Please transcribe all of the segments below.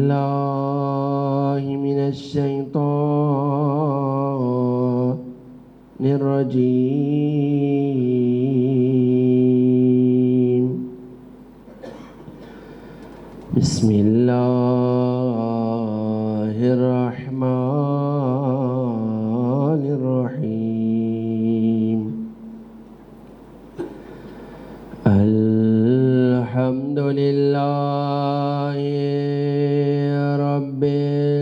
الله من الشيطان الرجيم. بسم الله الرحمن الرحيم. الحمد لله رب العالمين.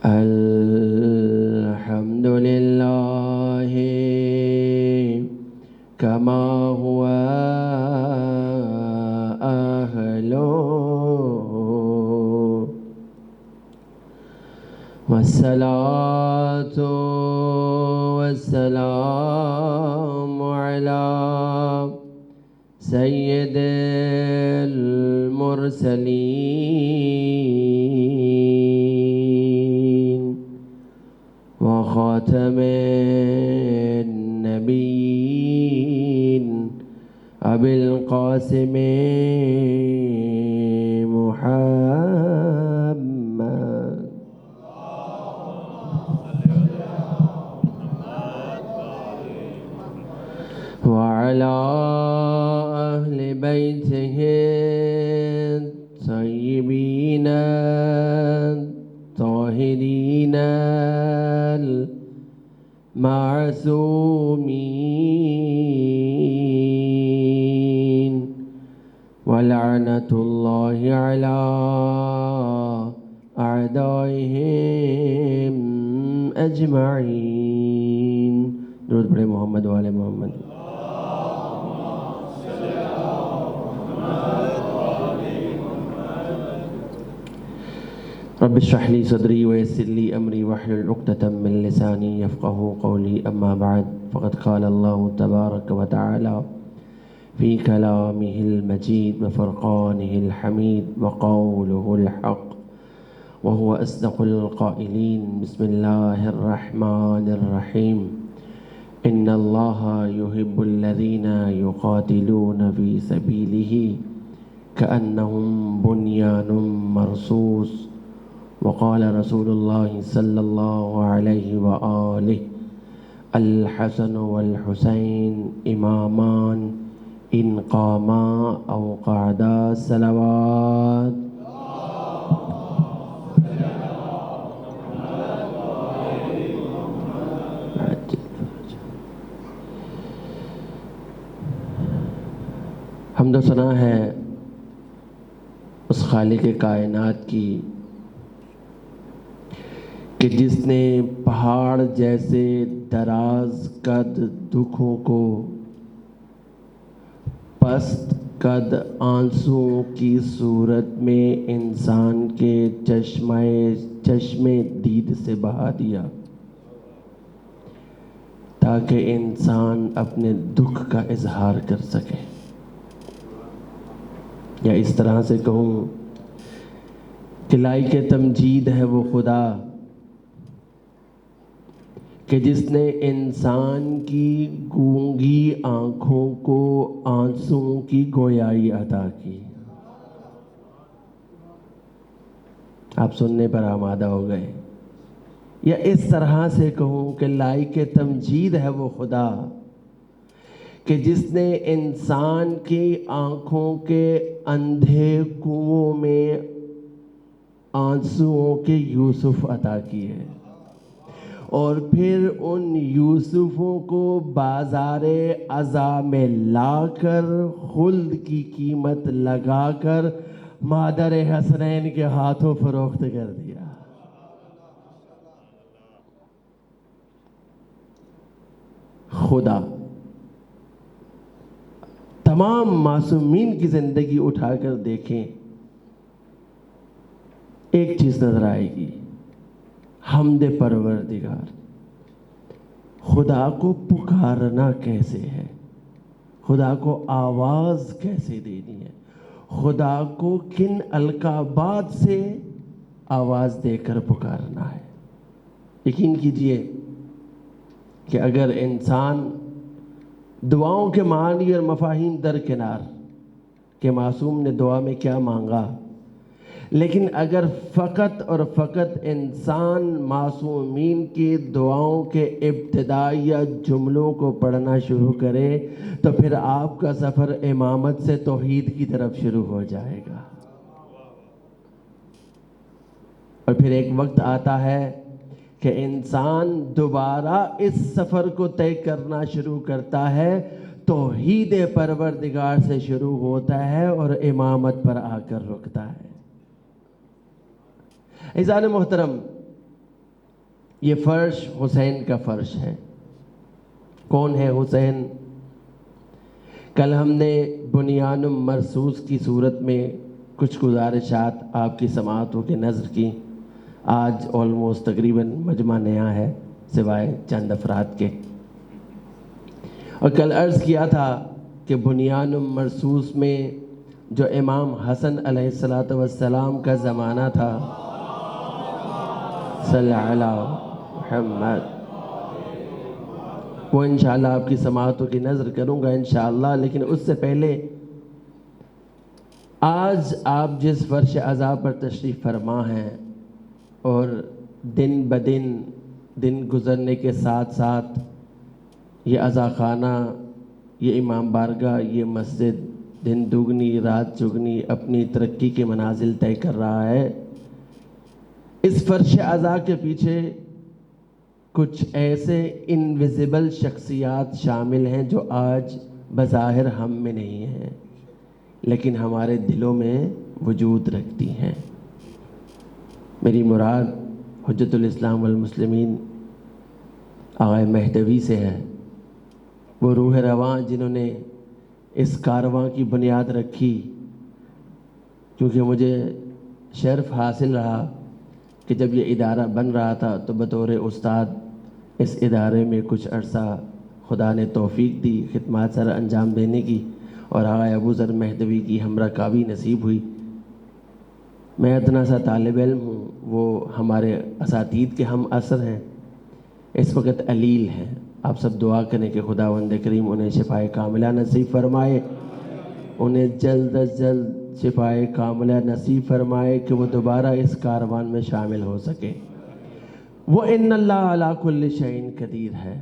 الحمد لله كما هو أهله، والصلاة والسلام على سيد المرسلين وخاتم النبيين أبي القاسم محمد وعلى أهل بيته الطيبين الطاهرين المعصومين، ولعنة الله على أعدائهم أجمعين. درود پڑھیں محمد وآل محمد. رب اشرح لي صدري ويسر لي أمري واحلل عقدة من لساني يفقهوا قولي. أما بعد، فقد قال الله تبارك وتعالى في كلامه المجيد وفرقانه الحميد وقوله الحق وهو أصدق القائلين. بسم الله الرحمن الرحيم. إن الله يحب الذين يقاتلون في سبيله كأنهم بنيان مرصوص. وقال رسول الله صلى الله عليه وآله: الحسن والحسين إمامان إن قاما أو قعدا صلوات. حمد و ثنا ہے اس خالق کائنات کی کہ جس نے پہاڑ جیسے دراز قد دکھوں کو پست قد آنسوؤں کی صورت میں انسان کے چشمے دید سے بہا دیا تاکہ انسان اپنے دکھ کا اظہار کر سکے. یا اس طرح سے کہوں کہ لائق تمجید ہے وہ خدا کہ جس نے انسان کی گونگی آنکھوں کو آنسوؤں کی گویائی عطا کی. آپ سننے پر آمادہ ہو گئے. یا اس طرح سے کہوں کہ لائق تمجید ہے وہ خدا کہ جس نے انسان کی آنکھوں کے اندھے کنووں میں آنسوؤں کے یوسف عطا کیے اور پھر ان یوسفوں کو بازار عزا میں لا کر خلد کی قیمت لگا کر مادر حسنین کے ہاتھوں فروخت کر دیا. خدا تمام معصومین کی زندگی اٹھا کر دیکھیں، ایک چیز نظر آئے گی: حمد پروردگار. خدا کو پکارنا کیسے ہے، خدا کو آواز کیسے دینی ہے، خدا کو کن القابات سے آواز دے کر پکارنا ہے. یقین کیجئے کہ اگر انسان دعاؤں کے معنی اور مفاہیم درکنار کہ معصوم نے دعا میں کیا مانگا، لیکن اگر فقط اور فقط انسان معصومین کی دعاؤں کے ابتدائیہ جملوں کو پڑھنا شروع کرے تو پھر آپ کا سفر امامت سے توحید کی طرف شروع ہو جائے گا، اور پھر ایک وقت آتا ہے کہ انسان دوبارہ اس سفر کو طے کرنا شروع کرتا ہے، توحید پروردگار سے شروع ہوتا ہے اور امامت پر آ کر رکتا ہے۔ عزیزان محترم، یہ فرش حسین کا فرش ہے۔ کون ہے حسین؟ کل ہم نے بنیان مرصوص کی صورت میں کچھ گزارشات آپ کی سماعتوں کے نظر کی۔ آج آلموسٹ تقریباً مجمع نیا ہے سوائے چند افراد کے، اور کل عرض کیا تھا کہ بنیان مرصوص میں جو امام حسن علیہ السلام کا زمانہ تھا، صلی علی محمد، وہ انشاءاللہ آپ کی سماعتوں کی نظر کروں گا انشاءاللہ، لیکن اس سے پہلے آج آپ جس فرش عزا پر تشریف فرما ہیں اور دن بدن دن گزرنے کے ساتھ ساتھ یہ عزا خانہ، یہ امام بارگاہ، یہ مسجد دن دگنی رات چگنی اپنی ترقی کے منازل طے کر رہا ہے، اس فرش عزا کے پیچھے کچھ ایسے انویزیبل شخصیات شامل ہیں جو آج بظاہر ہم میں نہیں ہیں لیکن ہمارے دلوں میں وجود رکھتی ہیں۔ میری مراد حجت الاسلام والمسلمین آقا مہدوی سے ہے، وہ روح رواں جنہوں نے اس کارواں کی بنیاد رکھی، کیونکہ مجھے شرف حاصل رہا کہ جب یہ ادارہ بن رہا تھا تو بطور استاد اس ادارے میں کچھ عرصہ خدا نے توفیق دی خدمات سر انجام دینے کی، اور آقا ابو ذر مہدوی کی ہمراہ کعبی نصیب ہوئی۔ میں اتنا سا طالب علم ہوں، وہ ہمارے اساتید کے ہم عصر ہیں، اس وقت علیل ہیں۔ آپ سب دعا کریں کہ خداوند کریم انہیں شفائے کاملہ نصیب فرمائے، انہیں جلد از جلد شفائے کاملہ نصیب فرمائے کہ وہ دوبارہ اس کاروان میں شامل ہو سکے۔ وہ ان اللہ علی کل شیء قدیر ہے،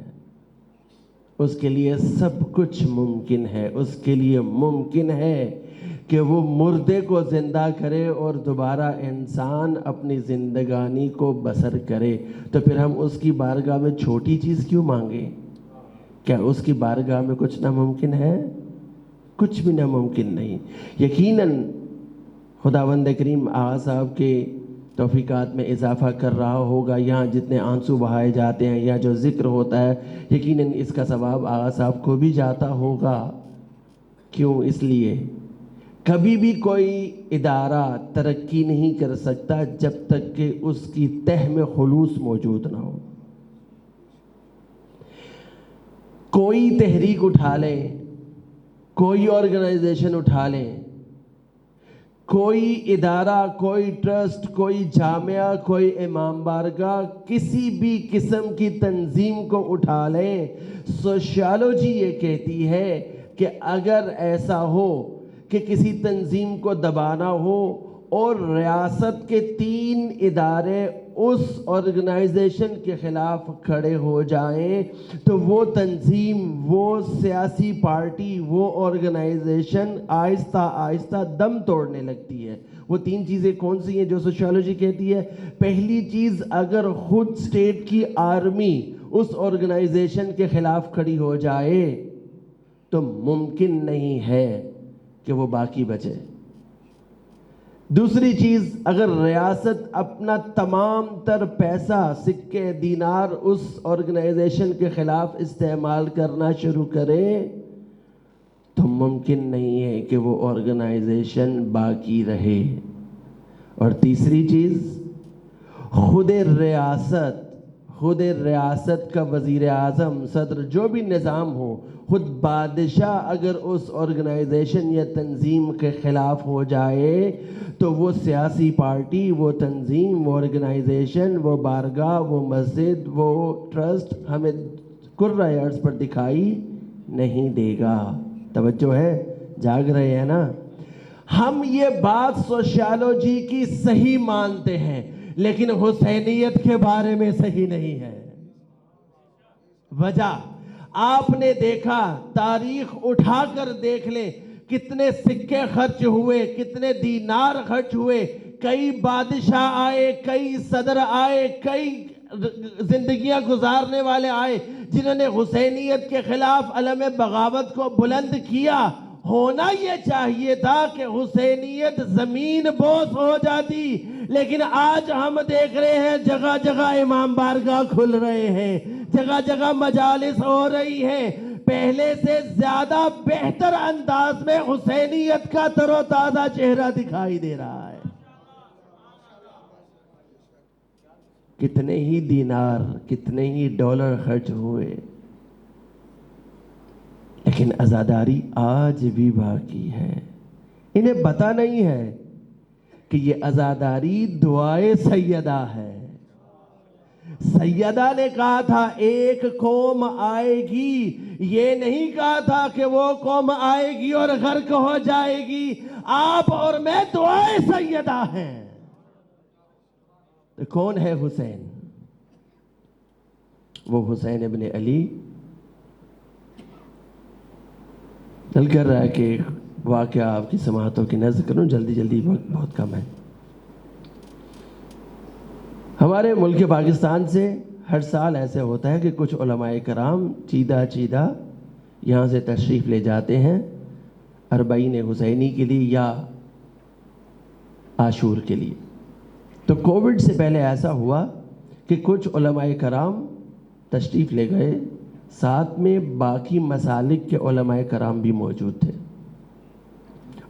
اس کے لیے سب کچھ ممکن ہے، اس کے لیے ممکن ہے کہ وہ مردے کو زندہ کرے اور دوبارہ انسان اپنی زندگانی کو بسر کرے، تو پھر ہم اس کی بارگاہ میں چھوٹی چیز کیوں مانگیں؟ کیا اس کی بارگاہ میں کچھ ناممکن ہے؟ کچھ بھی ناممکن نہیں۔ یقیناً خداوند کریم آقا صاحب کے توفیقات میں اضافہ کر رہا ہوگا، یہاں جتنے آنسو بہائے جاتے ہیں یا جو ذکر ہوتا ہے، یقیناً اس کا ثواب آقا صاحب کو بھی جاتا ہوگا۔ کیوں؟ اس لیے کبھی بھی کوئی ادارہ ترقی نہیں کر سکتا جب تک کہ اس کی تہ میں خلوص موجود نہ ہو۔ کوئی تحریک اٹھا لیں، کوئی آرگنائزیشن اٹھا لیں، کوئی ادارہ، کوئی ٹرسٹ، کوئی جامعہ، کوئی امام بارگاہ، کسی بھی قسم کی تنظیم کو اٹھا لیں، سوشیالوجی یہ کہتی ہے کہ اگر ایسا ہو کہ کسی تنظیم کو دبانا ہو اور ریاست کے 3 ادارے اس آرگنائزیشن کے خلاف کھڑے ہو جائیں تو وہ تنظیم، وہ سیاسی پارٹی، وہ آرگنائزیشن آہستہ آہستہ دم توڑنے لگتی ہے۔ وہ 3 چیزیں کون سی ہیں جو سوشیالوجی کہتی ہے؟ پہلی چیز، اگر خود اسٹیٹ کی آرمی اس آرگنائزیشن کے خلاف کھڑی ہو جائے تو ممکن نہیں ہے کہ وہ باقی بچے۔ دوسری چیز، اگر ریاست اپنا تمام تر پیسہ، سکے، دینار اس آرگنائزیشن کے خلاف استعمال کرنا شروع کرے تو ممکن نہیں ہے کہ وہ آرگنائزیشن باقی رہے۔ اور تیسری چیز، خود ریاست کا وزیر اعظم، صدر، جو بھی نظام ہو، خود بادشاہ اگر اس آرگنائزیشن یا تنظیم کے خلاف ہو جائے تو وہ سیاسی پارٹی، وہ تنظیم، وہ آرگنائزیشن، وہ بارگاہ، وہ مسجد، وہ ٹرسٹ ہمیں کرۂ ارض پر دکھائی نہیں دے گا. توجہ ہے, جاگ رہے ہیں نا؟ ہم یہ بات سوشیالوجی کی صحیح مانتے ہیں لیکن حسینیت کے بارے میں صحیح نہیں ہے. وجہ آپ نے دیکھا, تاریخ اٹھا کر دیکھ لیں, کتنے سکے خرچ ہوئے, کتنے دینار خرچ ہوئے, کئی بادشاہ آئے, کئی صدر آئے, کئی زندگیاں گزارنے والے آئے جنہوں نے حسینیت کے خلاف علم بغاوت کو بلند کیا. ہونا یہ چاہیے تھا کہ حسینیت زمین بوس ہو جاتی, لیکن آج ہم دیکھ رہے ہیں جگہ جگہ امام بارگاہ کھل رہے ہیں, جگہ جگہ مجالس ہو رہی ہیں. پہلے سے زیادہ بہتر انداز میں حسینیت کا تر و تازہ چہرہ دکھائی دے رہا ہے. کتنے ہی دینار, کتنے ہی ڈالر خرچ ہوئے, لیکن عزاداری آج بھی باقی ہے. انہیں پتہ نہیں ہے کہ یہ عزاداری دعائے سیدہ ہے. سیدہ نے کہا تھا ایک قوم آئے گی, یہ نہیں کہا تھا کہ وہ قوم آئے گی اور غرق ہو جائے گی. آپ اور میں دعائے سیدہ ہیں. تو کون ہے حسین؟ وہ حسین ابن علی. دل کر رہا ہے کہ ایک واقعہ آپ کی سماعتوں کی نظر کروں, جلدی جلدی, وقت بہت کم ہے. ہمارے ملک پاکستان سے ہر سال ایسے ہوتا ہے کہ کچھ علماء کرام چیدہ چیدہ یہاں سے تشریف لے جاتے ہیں اربعین حسینی کے لیے یا عاشور کے لیے. تو کووڈ سے پہلے ایسا ہوا کہ کچھ علماء کرام تشریف لے گئے, ساتھ میں باقی مسالک کے علماء کرام بھی موجود تھے,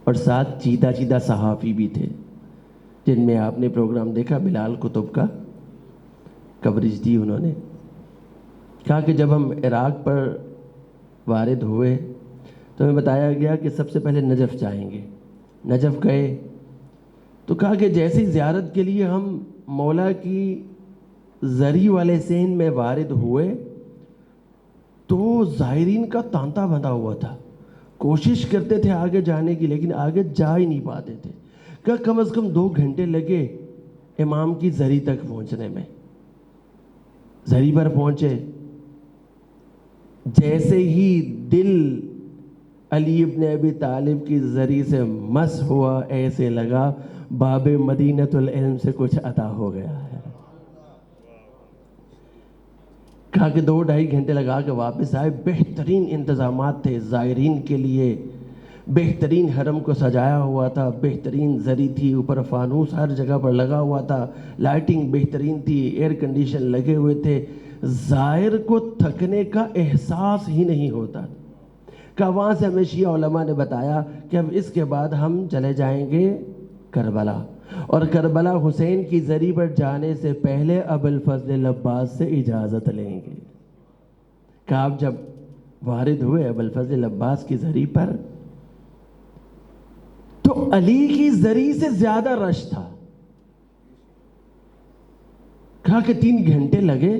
اور ساتھ چیدہ چیدہ صحافی بھی تھے, جن میں آپ نے پروگرام دیکھا بلال کتب کا کوریج دی. انہوں نے کہا کہ جب ہم عراق پر وارد ہوئے تو ہمیں بتایا گیا کہ سب سے پہلے نجف جائیں گے. نجف گئے تو کہا کہ جیسی زیارت کے لیے ہم مولا کی زری والے سین میں وارد ہوئے تو زائرین کا تانتا بندھا ہوا تھا. کوشش کرتے تھے آگے جانے کی لیکن آگے جا ہی نہیں پاتے تھے. کہ کم از کم 2 گھنٹے لگے امام کی زری تک پہنچنے میں. زری پر پہنچے, جیسے ہی دل علی ابن ابی طالب کی زری سے مس ہوا, ایسے لگا باب مدینۃ العلم سے کچھ عطا ہو گیا ہے. کہا کہ 2-2.5 گھنٹے لگا کے واپس آئے. بہترین انتظامات تھے زائرین کے لیے, بہترین حرم کو سجایا ہوا تھا, بہترین زری تھی, اوپر فانوس ہر جگہ پر لگا ہوا تھا, لائٹنگ بہترین تھی, ایئر کنڈیشن لگے ہوئے تھے. زائر کو تھکنے کا احساس ہی نہیں ہوتا. کہ وہاں سے ہمیں شیعہ علماء نے بتایا کہ اب اس کے بعد ہم چلے جائیں گے کربلا, اور کربلا حسین کی زری پر جانے سے پہلے ابوالفضل عباس سے اجازت لیں گے. کہ آپ جب وارد ہوئے ابوالفضل عباس کی زری پر تو علی کی زری سے زیادہ رش تھا. کہا کہ 3 گھنٹے لگے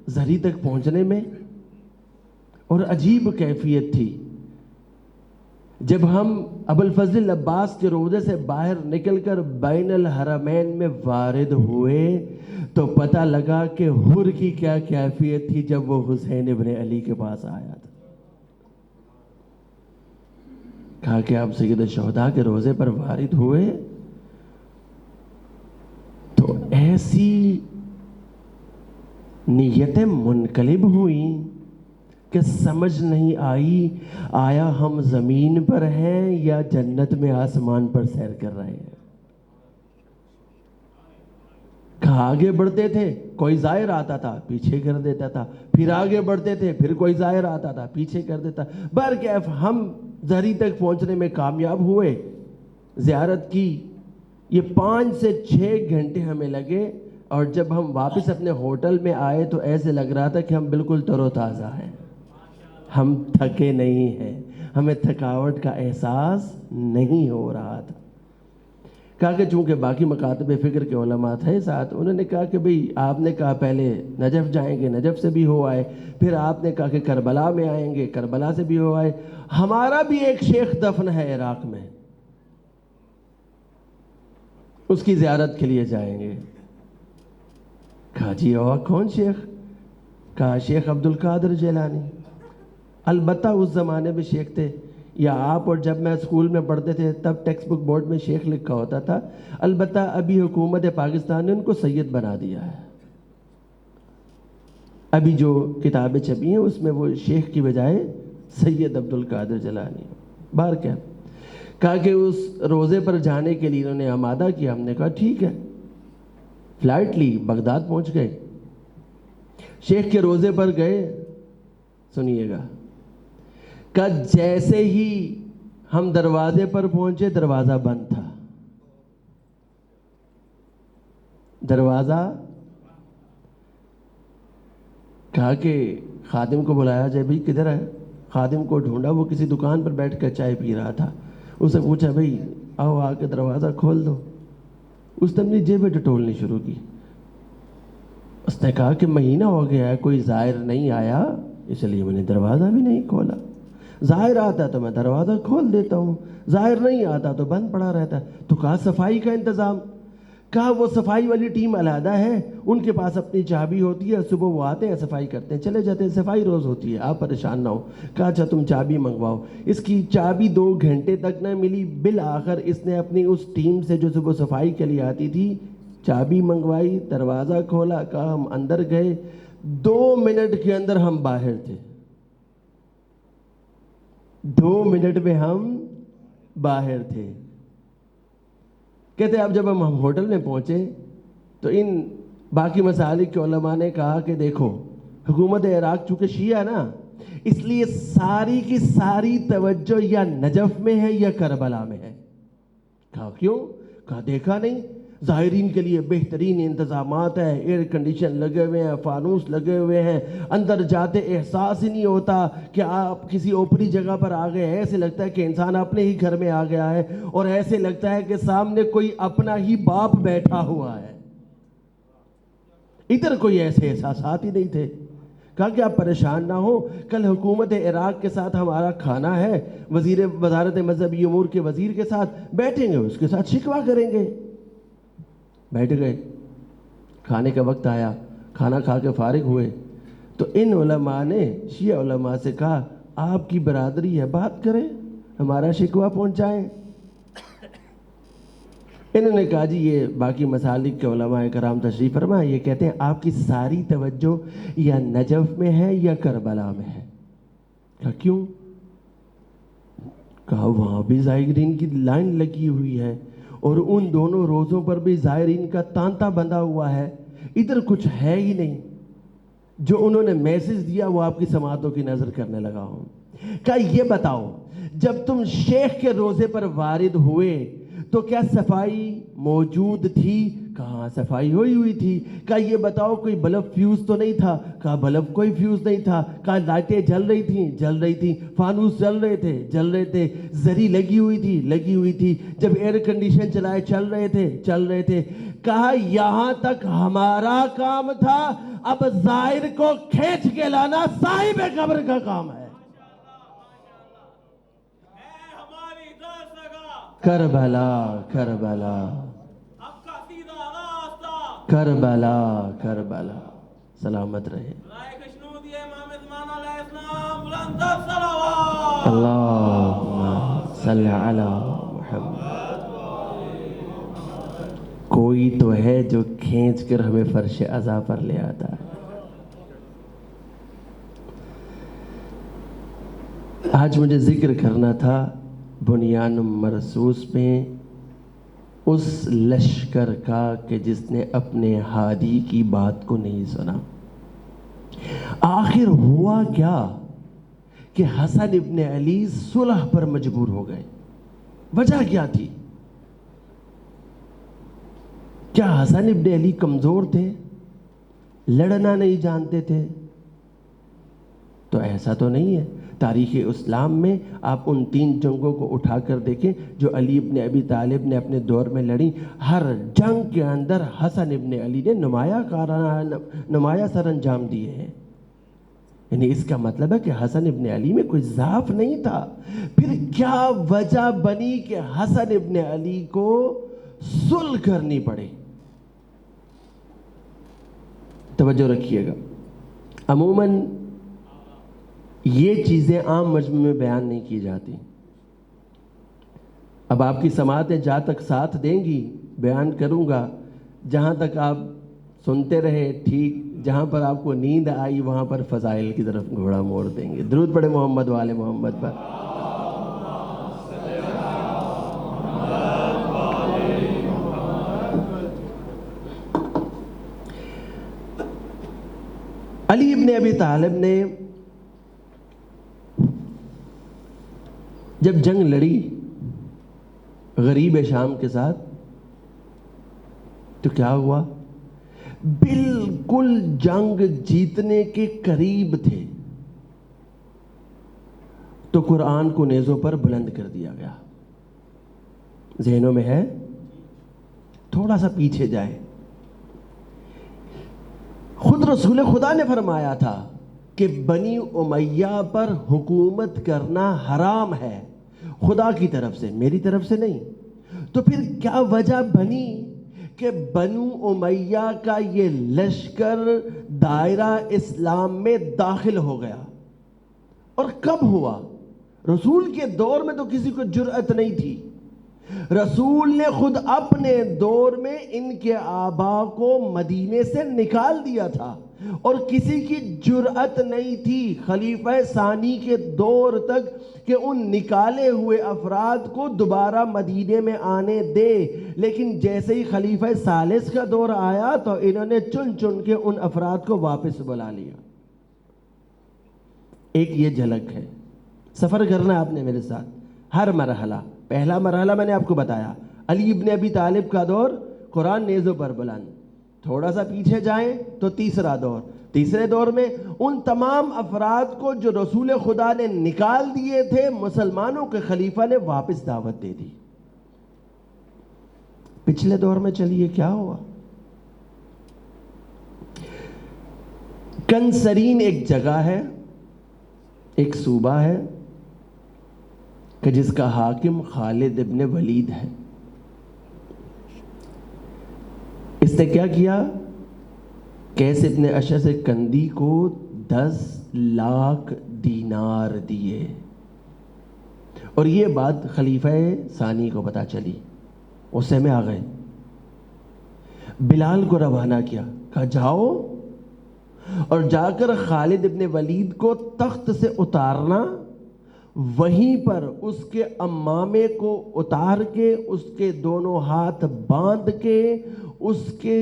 زری تک پہنچنے میں, اور عجیب کیفیت تھی. جب ہم ابوالفضل عباس کے روضے سے باہر نکل کر بین الحرمین میں وارد ہوئے تو پتہ لگا کہ حر کی کیا کیفیت تھی جب وہ حسین ابن علی کے پاس آیا تھا. کہا کہ آپ سید الشہداء کے روضے پر وارد ہوئے تو ایسی نیتیں منقلب ہوئیں کہ سمجھ نہیں آئی آیا ہم زمین پر ہیں یا جنت میں آسمان پر سیر کر رہے ہیں. کہاں آگے بڑھتے تھے کوئی زائر آتا تھا پیچھے کر دیتا تھا, پھر آگے بڑھتے تھے پھر کوئی زائر آتا تھا پیچھے کر دیتا. برکیف ہم زری تک پہنچنے میں کامیاب ہوئے, زیارت کی. یہ 5 سے 6 گھنٹے ہمیں لگے, اور جب ہم واپس اپنے ہوٹل میں آئے تو ایسے لگ رہا تھا کہ ہم بالکل تر و تازہ ہیں, ہم تھکے نہیں ہیں, ہمیں تھکاوٹ کا احساس نہیں ہو رہا تھا. کہا کہ چونکہ باقی مکاتب فکر کے علماء تھے ساتھ، انہوں نے کہا کہ بھئی آپ نے کہا پہلے نجف جائیں گے، نجف سے بھی ہو آئے، پھر آپ نے کہا کہ کربلا میں آئیں گے، کربلا سے بھی ہو آئے، ہمارا بھی ایک شیخ دفن ہے عراق میں، اس کی زیارت کے لیے جائیں گے۔ کہا جی اور کون شیخ؟ کہا شیخ عبد القادر جیلانی۔ البتہ اس زمانے میں شیخ تھے، یا آپ اور جب میں اسکول میں پڑھتے تھے تب ٹیکسٹ بک بورڈ میں شیخ لکھا ہوتا تھا، البتہ ابھی حکومت پاکستان نے ان کو سید بنا دیا ہے۔ ابھی جو کتابیں چھپی ہیں اس میں وہ شیخ کی بجائے سید عبد القادر جیلانی۔ بار کیا کہا کہ اس روزے پر جانے کے لیے انہوں نے آمادہ کیا، ہم نے کہا ٹھیک ہے، فلائٹ لی، بغداد پہنچ گئے، شیخ کے روزے پر گئے۔ سنیے گا کہ جیسے ہی ہم دروازے پر پہنچے دروازہ بند تھا، دروازہ۔ کہا کہ خادم کو بلایا جائے، بھئی کدھر ہے؟ خادم کو ڈھونڈا، وہ کسی دکان پر بیٹھ کر چائے پی رہا تھا۔ اس سے پوچھا بھئی آؤ آ کے دروازہ کھول دو۔ اس نے اپنی جیبیں ٹٹولنی شروع کی۔ اس نے کہا کہ مہینہ ہو گیا ہے کوئی زائر نہیں آیا، اس لیے میں نے دروازہ بھی نہیں کھولا، زائر آتا تو میں دروازہ کھول دیتا ہوں، زائر نہیں آتا تو بند پڑا رہتا ہے۔ تو کہا صفائی کا انتظام؟ کہا وہ صفائی والی ٹیم علیحدہ ہے، ان کے پاس اپنی چابی ہوتی ہے، صبح وہ آتے ہیں صفائی کرتے ہیں چلے جاتے ہیں، صفائی روز ہوتی ہے، آپ پریشان نہ ہو۔ کہا اچھا تم چابی منگواؤ۔ اس کی چابی 2 گھنٹے تک نہ ملی، بالآخر اس نے اپنی اس ٹیم سے جو صبح صفائی کے لیے آتی تھی چابی منگوائی، دروازہ کھولا، کہا ہم اندر گئے، 2 منٹ کے اندر ہم باہر تھے، 2 منٹ میں ہم باہر تھے۔ کہتے ہیں اب جب ہم ہوٹل میں پہنچے تو ان باقی مسالک کے علماء نے کہا کہ دیکھو حکومت عراق چونکہ شیعہ نا، اس لیے ساری کی ساری توجہ یا نجف میں ہے یا کربلا میں ہے۔ کہا کیوں؟ کہا دیکھا نہیں، زائرین کے لیے بہترین انتظامات ہیں، ایئر کنڈیشن لگے ہوئے ہیں، فانوس لگے ہوئے ہیں، اندر جاتے احساس ہی نہیں ہوتا کہ آپ کسی اوپری جگہ پر آ گئے، ایسے لگتا ہے کہ انسان اپنے ہی گھر میں آ گیا ہے، اور ایسے لگتا ہے کہ سامنے کوئی اپنا ہی باپ بیٹھا ہوا ہے۔ ادھر کوئی ایسے احساسات ہی نہیں تھے۔ کہا کہ آپ پریشان نہ ہو، کل حکومت عراق کے ساتھ ہمارا کھانا ہے، وزیر وزارت مذہبی امور کے وزیر کے ساتھ بیٹھیں گے، اس کے ساتھ شکوہ کریں گے۔ بیٹھ گئے، کھانے کا وقت آیا، کھانا کھا کے فارغ ہوئے تو ان علماء نے شیعہ علماء سے کہا آپ کی برادری ہے، بات کریں، ہمارا شکوہ پہنچائیں۔ انہوں نے کہا جی یہ باقی مسالک کے علماء کرام تشریف فرما، یہ کہتے ہیں آپ کی ساری توجہ یا نجف میں ہے یا کربلا میں ہے۔ کہا کیوں؟ کہا وہاں بھی زائرین کی لائن لگی ہوئی ہے اور ان دونوں روزوں پر بھی زائرین کا تانتا بندھا ہوا ہے، ادھر کچھ ہے ہی نہیں۔ جو انہوں نے میسج دیا وہ آپ کی سماعتوں کی نظر کرنے لگا ہوں۔ کہا یہ بتاؤ جب تم شیخ کے روزے پر وارد ہوئے تو کیا صفائی موجود تھی؟ کہاں صفائی ہوئی تھی۔ کہا یہ بتاؤ کوئی بلب فیوز تو نہیں تھا؟ کہا بلب کوئی فیوز نہیں تھا۔ کہا لائٹیں جل رہی تھیں، فانوس جل رہے تھے، زری لگی ہوئی تھی، جب ایئر کنڈیشن چلائے چل رہے تھے۔ کہا یہاں تک ہمارا کام تھا، اب زائر کو کھینچ کے لانا صاحب قبر کا کام ہے۔ کربلا کربلا کربلا کربلا، سلامت رہے۔ اللہم صلی علی محمد۔ کوئی تو ہے جو کھینچ کر ہمیں فرش عزا پر لے آتا ہے۔ آج مجھے ذکر کرنا تھا بنیان مرصوص میں اس لشکر کا کہ جس نے اپنے ہادی کی بات کو نہیں سنا۔ آخر ہوا کیا کہ حسن ابن علی صلح پر مجبور ہو گئے۔ وجہ کیا تھی؟ کیا حسن ابن علی کمزور تھے، لڑنا نہیں جانتے تھے؟ تو ایسا تو نہیں ہے۔ تاریخ اسلام میں آپ ان 3 جنگوں کو اٹھا کر دیکھیں جو علی ابن ابی طالب نے اپنے دور میں لڑی. ہر جنگ کے اندر حسن ابن علی نے نمایاں سر انجام دیے ہیں. یعنی اس کا مطلب ہے کہ حسن ابن علی میں کوئی ضعف نہیں تھا. پھر کیا وجہ بنی کہ حسن ابن علی کو صلح کرنی پڑے؟ توجہ رکھیے گا. عموماً یہ چیزیں عام مجمع میں بیان نہیں کی جاتی. اب آپ کی سماعتیں جہاں تک ساتھ دیں گی بیان کروں گا، جہاں تک آپ سنتے رہے ٹھیک، جہاں پر آپ کو نیند آئی وہاں پر فضائل کی طرف گھوڑا موڑ دیں گے. درود پڑھے محمد والے محمد پر. علی ابن ابی طالب نے جب جنگ لڑی غریب شام کے ساتھ تو کیا ہوا؟ بالکل جنگ جیتنے کے قریب تھے تو قرآن کو نیزوں پر بلند کر دیا گیا. ذہنوں میں ہے؟ تھوڑا سا پیچھے جائے. خود رسول خدا نے فرمایا تھا کہ بنی امیہ پر حکومت کرنا حرام ہے، خدا کی طرف سے، میری طرف سے نہیں. تو پھر کیا وجہ بنی کہ بنو امیہ کا یہ لشکر دائرہ اسلام میں داخل ہو گیا؟ اور کب ہوا؟ رسول کے دور میں تو کسی کو جرأت نہیں تھی. رسول نے خود اپنے دور میں ان کے آبا کو مدینے سے نکال دیا تھا اور کسی کی جرأت نہیں تھی خلیفہ ثانی کے دور تک کہ ان نکالے ہوئے افراد کو دوبارہ مدینے میں آنے دے. لیکن جیسے ہی خلیفہ ثالث کا دور آیا تو انہوں نے چن چن کے ان افراد کو واپس بلا لیا. ایک یہ جھلک ہے. سفر کرنا آپ نے میرے ساتھ ہر مرحلہ. پہلا مرحلہ میں نے آپ کو بتایا علی ابن ابی طالب کا دور، قرآن نیزوں پر بلند. تھوڑا سا پیچھے جائیں تو تیسرا دور. تیسرے دور میں ان تمام افراد کو جو رسول خدا نے نکال دیے تھے مسلمانوں کے خلیفہ نے واپس دعوت دے دی. پچھلے دور میں چلیے کیا ہوا؟ کنسرین ایک جگہ ہے، ایک صوبہ ہے کہ جس کا حاکم خالد ابن ولید ہے. اس نے کیا کیا؟ قیس ابن اشعث کندی کو 10 لاکھ دینار دیے اور یہ بات خلیفہ ثانی کو پتا چلی. غصے میں آ گئے. بلال کو روانہ کیا، کہا جاؤ اور جا کر خالد ابن ولید کو تخت سے اتارنا، وہیں پر اس کے امامے کو اتار کے اس کے دونوں ہاتھ باندھ کے اس کے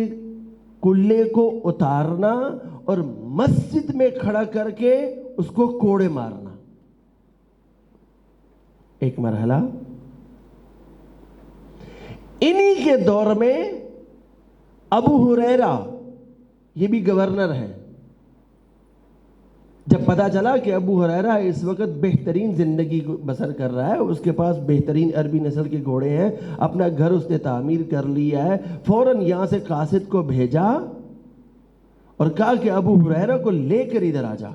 کلے کو اتارنا اور مسجد میں کھڑا کر کے اس کو کوڑے مارنا. ایک مرحلہ. انہی کے دور میں ابو ہریرہ، یہ بھی گورنر ہے. جب پتا چلا کہ ابو ہریرہ اس وقت بہترین زندگی بسر کر رہا ہے، اس کے پاس بہترین عربی نسل کے گھوڑے ہیں، اپنا گھر اس نے تعمیر کر لیا ہے، فوراً یہاں سے قاصد کو بھیجا اور کہا کہ ابو ہریرہ کو لے کر ادھر آ جا.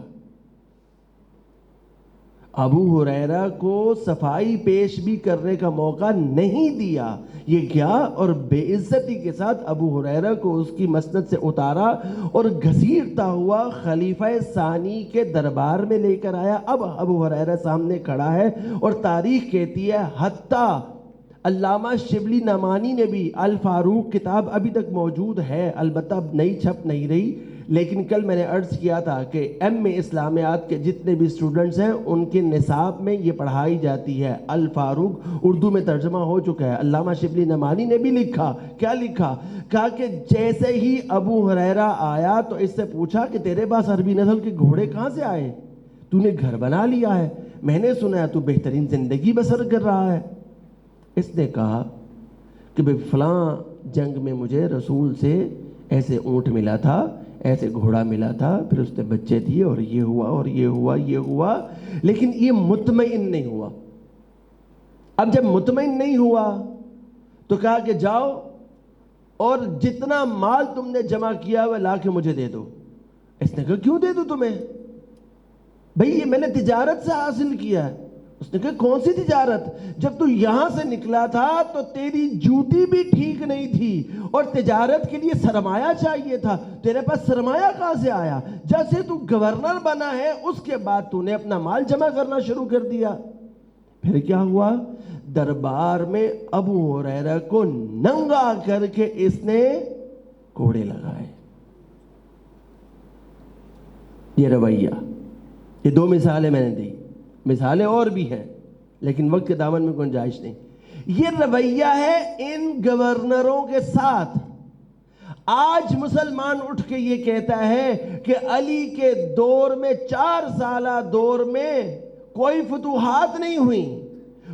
ابو ہریرہ کو صفائی پیش بھی کرنے کا موقع نہیں دیا. یہ گیا اور بے عزتی کے ساتھ ابو ہریرہ کو اس کی مسند سے اتارا اور گھسیٹتا ہوا خلیفہ ثانی کے دربار میں لے کر آیا. اب ابو ہریرہ سامنے کھڑا ہے اور تاریخ کہتی ہے حتیٰ علامہ شبلی نعمانی نے بھی الفاروق کتاب ابھی تک موجود ہے، البتہ نئی چھپ نہیں رہی، لیکن کل میں نے عرض کیا تھا کہ ایم اے اسلامیات کے جتنے بھی اسٹوڈنٹس ہیں ان کے نصاب میں یہ پڑھائی جاتی ہے. الفاروق اردو میں ترجمہ ہو چکا ہے. علامہ شبلی نعمانی نے بھی لکھا. کیا لکھا؟ کہا کہ جیسے ہی ابو ہریرہ آیا تو اس سے پوچھا کہ تیرے پاس عربی نسل کے گھوڑے کہاں سے آئے؟ تو نے گھر بنا لیا ہے، میں نے سنا ہے تو بہترین زندگی بسر کر رہا ہے. اس نے کہا کہ بھئی فلاں جنگ میں مجھے رسول سے ایسے اونٹ ملا تھا، ایسے گھوڑا ملا تھا، پھر اس نے بچے دیے اور یہ ہوا اور یہ ہوا یہ ہوا، لیکن یہ مطمئن نہیں ہوا۔ اب جب مطمئن نہیں ہوا تو کہا کہ جاؤ اور جتنا مال تم نے جمع کیا وہ لا کے مجھے دے دو۔ اس نے کہا کیوں دے دوں تمہیں؟ بھئی یہ میں نے تجارت سے حاصل کیا ہے۔ اس نے کہا کون سی تجارت؟ جب تو یہاں سے نکلا تھا تو تیری جوتی بھی ٹھیک نہیں تھی اور تجارت کے لیے سرمایہ چاہیے تھا، تیرے پاس سرمایہ کہاں سے آیا؟ جب سے تو گورنر بنا ہے اس کے بعد تو نے اپنا مال جمع کرنا شروع کر دیا۔ پھر کیا ہوا؟ دربار میں ابو ہریرہ کو ننگا کر کے اس نے کوڑے لگائے۔ یہ رویہ، یہ دو مثالیں میں نے دی، مثالیں اور بھی ہیں لیکن وقت کے دامن میں گنجائش نہیں۔ یہ رویہ ہے ان گورنروں کے ساتھ۔ آج مسلمان اٹھ کے یہ کہتا ہے کہ علی کے دور میں 4 سالہ دور میں کوئی فتوحات نہیں ہوئی،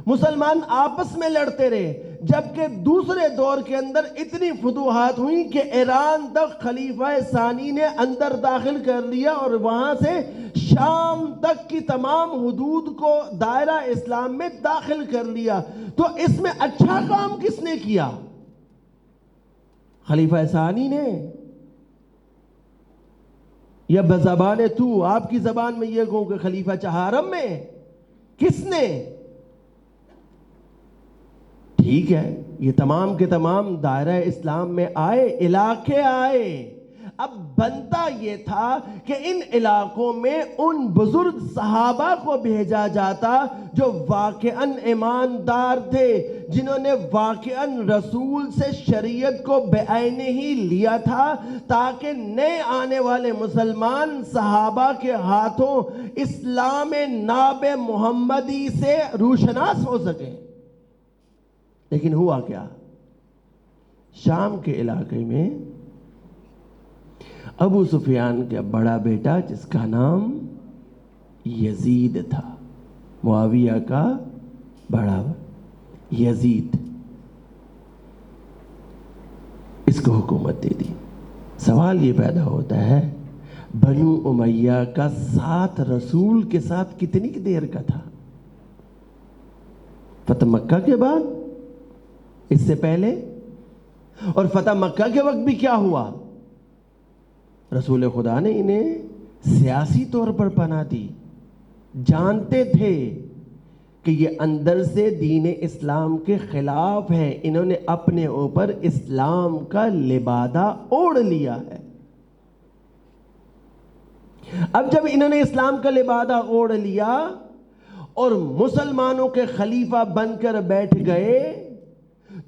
مسلمان آپس میں لڑتے رہے، جبکہ دوسرے دور کے اندر اتنی فتوحات ہوئی کہ ایران تک خلیفہ ثانی نے اندر داخل کر لیا اور وہاں سے شام تک کی تمام حدود کو دائرہ اسلام میں داخل کر لیا۔ تو اس میں اچھا کام کس نے کیا؟ خلیفہ ثانی نے، یا بزبان تو آپ کی زبان میں یہ کہوں کہ خلیفہ چہارم میں؟ کس نے؟ ٹھیک ہے، یہ تمام کے تمام دائرہ اسلام میں آئے، علاقے آئے، اب بنتا یہ تھا کہ ان علاقوں میں ان بزرگ صحابہ کو بھیجا جاتا جو واقعاً ایماندار تھے، جنہوں نے واقعاً رسول سے شریعت کو بعین ہی لیا تھا، تاکہ نئے آنے والے مسلمان صحابہ کے ہاتھوں اسلام ناب محمدی سے روشناس ہو سکیں۔ لیکن ہوا کیا؟ شام کے علاقے میں ابو سفیان کا بڑا بیٹا جس کا نام یزید تھا، معاویہ کا بڑا یزید، اس کو حکومت دے دی۔ سوال یہ پیدا ہوتا ہے بنو امیہ کا ساتھ رسول کے ساتھ کتنی دیر کا تھا؟ فتح مکہ کے بعد، اس سے پہلے، اور فتح مکہ کے وقت بھی کیا ہوا؟ رسول خدا نے انہیں سیاسی طور پر پناہ دی، جانتے تھے کہ یہ اندر سے دین اسلام کے خلاف ہے، انہوں نے اپنے اوپر اسلام کا لبادہ اوڑھ لیا ہے۔ اب جب انہوں نے اسلام کا لبادہ اوڑھ لیا اور مسلمانوں کے خلیفہ بن کر بیٹھ گئے،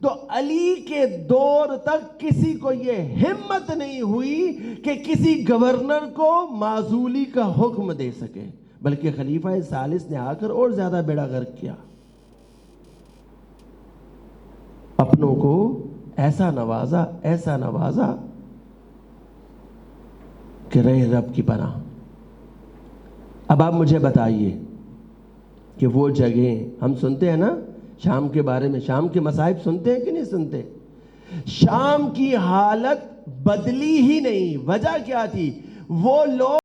تو علی کے دور تک کسی کو یہ ہمت نہیں ہوئی کہ کسی گورنر کو معزولی کا حکم دے سکے، بلکہ خلیفہ ثالث نے آ کر اور زیادہ بیڑا غرق کیا، اپنوں کو ایسا نوازا کہ رہے رب کی پناہ۔ اب آپ مجھے بتائیے کہ وہ جگہیں ہم سنتے ہیں نا شام کے بارے میں، شام کے مصائب سنتے ہیں کہ نہیں سنتے؟ شام کی حالت بدلی ہی نہیں۔ وجہ کیا تھی؟ وہ لوگ